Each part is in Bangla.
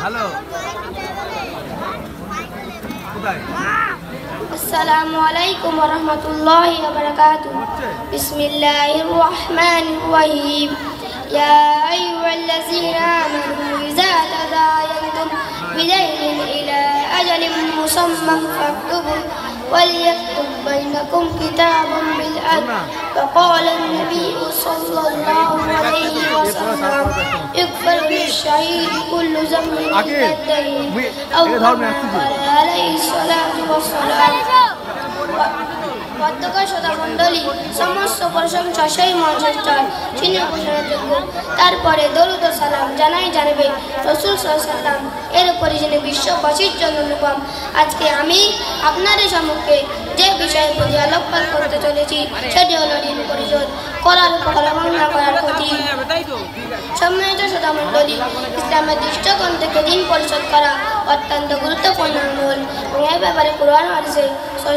হ্যালো আসসালামু আলাইকুম ওয়া রাহমাতুল্লাহি ওয়া বারাকাতুহু বিসমিল্লাহির রহমানির রহিম ইয়া আইয়ুহাল্লাযীনা আমানু ইযা তাদায়ানতুম বিদাইনিন ইলা আজালিন মুসাম্মান ফাকতুবু وليكتب بينكم كتابا بالعدل فقال النبي صلى الله عليه وسلم يغفر للشهيد كل ذنب إلا الدين أو كما قال عليه الصلاة والسلام বদ্ধকার সদামণ্ডলী সমস্ত প্রশংসা সেই মহাশ্রেষ্ঠ যিনি ঘোষণাযোগ্য। তারপরে দরুদ ও সালাম জানাই জানাবে রাসূল সাল্লাল্লাহু আলাইহি ওয়াসাল্লাম এর উপরে যিনি বিশ্ববাসীর জন্য অনুপম। আজকে আমি আপনাদের সম্মুখে যে বিষয়ের প্রতি আলোকপাত করতে চলেছি সেটি হলো ঋণ পরিশোধ করার উপকলন না করার ক্ষতি। সম্মানিত সদামণ্ডলী, ইসলামের দৃষ্টিকোণ থেকে ঋণ পরিশোধ করা অত্যন্ত গুরুত্বপূর্ণ আমল এবং এই ব্যাপারে কুরআন হাদিসে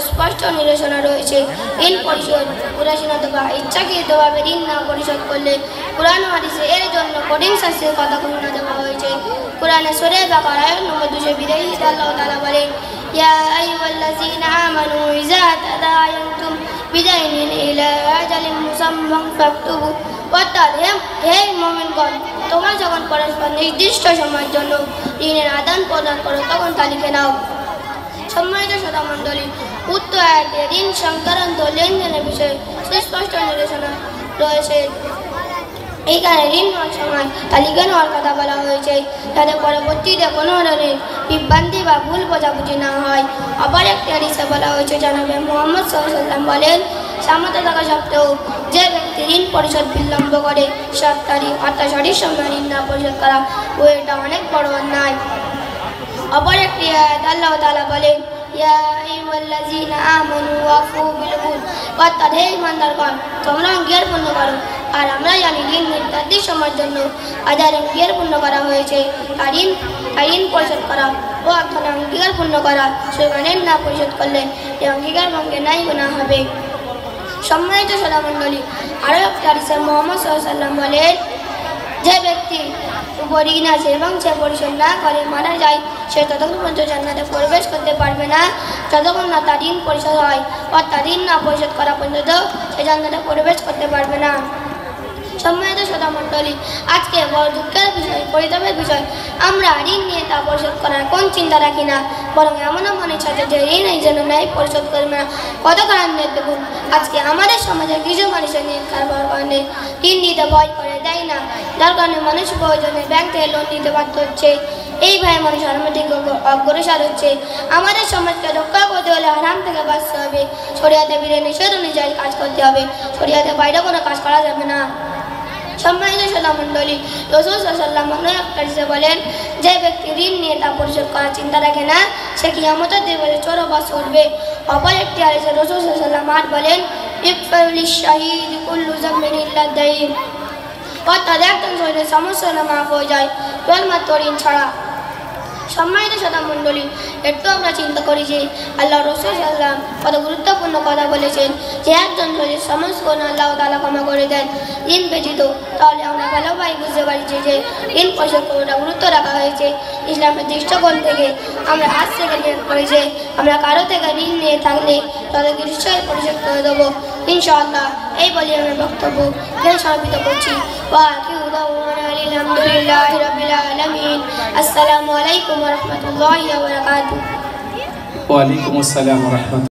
স্পষ্ট নির্দেশনা রয়েছে। ঋণ পরিশোধ উদাসীনতা বা ইচ্ছাকৃতভাবে ঋণ না পরিশোধ করলে কুরআন হাদিসে এর জন্য কঠিন শাস্তির কথা ঘোষণা দেওয়া হয়েছে। কুরআনে সূরা বাকারা আয়াত নম্বর 282 আল্লাহ তাআলা বলেন, ইয়া আইয়ুহাল্লাযীনা আমানু ইযা তাদায়ানতুম বিদাইনিন ইলা আজালিন মুসাম্মান ফাকতুবু। অর্থাৎ হে মুমিনগণ, তোমরা যখন পরস্পর নির্দিষ্ট সময়ের জন্য ঋণের আদান প্রদান করো তখন তা লিখে নাও। সম্মানিত সদামণ্ডলী, উক্ত আয়াতে ঋণ সংক্রান্ত লেনদেনের বিষয়ে সুস্পষ্ট নির্দেশনা রয়েছে। এইখানে ঋণ নেওয়ার সময় তা লিখে নেওয়ার কথা বলা হয়েছে যাতে পরবর্তীতে কোনো ধরনের বিভ্রান্তি বা ভুল বোঝাবুঝি না হয়। আবার একটি হাদিসে বলা হয়েছে, জনাবে মুহাম্মদ সাল্লাল্লাহু আলাইহি ওয়াসাল্লাম বলেন, সামর্থ্য থাকা সত্ত্বেও যে ব্যক্তি ঋণ পরিশোধ বিলম্ব করে অর্থাৎ সঠিক সময় ঋণ না পরিশোধ করা ও এটা অনেক বড় অন্যায়। অপর একটি আয়াত আল্লাহ তাআলা বলেন, ইয়া আইয়ুহাল্লাযীনা আমানু ওয়াফু বিল উকুদ। অর্থাৎ হে ঈমানদারগণ, তোমরা অঙ্গীকার পূর্ণ করো। আর আমরা জানি ঋণ নির্ধারিত সময়ের জন্য আদায়ের অঙ্গীকার পূর্ণ করা হয়েছে। আর ঋণ পরিশোধ করা ও অর্থাৎ অঙ্গীকার পূর্ণ করা সেখানে না পরিশোধ করলে এই অঙ্গীকার ভঙ্গে নাই গুনাহ হবে। সম্মানিত সদামণ্ডলী, আরও একটি হাদিসে মুহাম্মদ সাল্লাল্লাহু আলাইহি ওয়াসাল্লাম বলেন, যে ব্যক্তি উপর ঋণ আছে এবং সে পরিশোধ না করে মারা যায় সে ততক্ষণ পর্যন্ত জান্নাতে প্রবেশ করতে পারবে না যতক্ষণ না তার ঋণ পরিশোধ হয়। অর্থাৎ ঋণ না পরিশোধ করা পর্যন্ত সে জান্নাতে প্রবেশ করতে পারবে না। সম্মানিত সদামণ্ডলী, আজকে বড় দুঃখের বিষয়, পরিতাপের বিষয়, আমরা ঋণ নিয়ে তা পরিশোধ করার কোন চিন্তা রাখি না, বরং এমনও মনে সাথে যে ঋণ এই জন্য ন্যায় পরিশোধ করবে না। কত খারাপ নিয়ে দেখুন, আজকে আমাদের সমাজে কিছু মানুষের নিয়ে কারবার কারণে ঋণ দিতে ভয় করে দেয় না, যার কারণে মানুষ প্রয়োজনে ব্যাংক থেকে লোন নিতে বাধ্য হচ্ছে। এই ভয়ে মানুষ হারামের দিকে অগ্রসর হচ্ছে। আমাদের সমাজকে রক্ষা করতে হলে হারাম থেকে বাঁচতে হবে। শরিয়াতে বিধি নিষেধ অনুযায়ী কাজ করতে হবে, শরিয়াতে বাইরে কোনো কাজ করা যাবে না। সম্মানিত সদামণ্ডলী, রাসূল সাল্লাল্লাহু আলাইহি ওয়াসাল্লাম অন্য এক হাদিসে বলেন, যে ব্যক্তি ঋণ নিয়ে তা পরিশোধ করার চিন্তা রাখে না সে কিয়ামতের দিবসে চোরবাস করবে। অপর একটি হাদিসে রাসূল সাল্লাল্লাহু আলাইহি ওয়াসাল্লাম বলেন, ইগফির লিশ-শাহীদ কুল্লু যামবিন ইল্লা দাইন। অর্থাৎ একজন শহীদের সমস্ত গুনাহ মাফ হয়ে যায় কেবলমাত্র ঋণ ছাড়া। সম্মানিত সদামণ্ডলী, একটু আমরা চিন্তা করি যে আল্লাহ রাসূল সাল্লাল্লাহু আলাইহি ওয়াসাল্লাম কত গুরুত্বপূর্ণ কথা বলেছেন যে একজন শহীদের সমস্ত গুনাহ আল্লাহ তাআলা ক্ষমা করে দেন ঋণ ব্যতীত। তাহলে আমরা ভালোভাবে বুঝতে পারছি যে ঋণ পরিশোধ করাটা গুরুত্ব রাখা হয়েছে ইসলামের দৃষ্টিকোণ থেকে। আমরা আজ থেকে নিয়ত করি যে আমরা কারো থেকে ঋণ নিয়ে থাকলে তাদেরকে নিশ্চয়ই পরিশোধ করে দেবো ইনশাআল্লাহ। এই বলে আমি বক্তব্য সমাপিত করছি। আলহামদুলিল্লাহি রাব্বিল আলামিন। আসসালামু আলাইকুম ওয়া রাহমাতুল্লাহি ওয়া বারাকাতুহু। ওয়া আলাইকুম আসসালাম ওয়া রাহমাতুল্লাহ।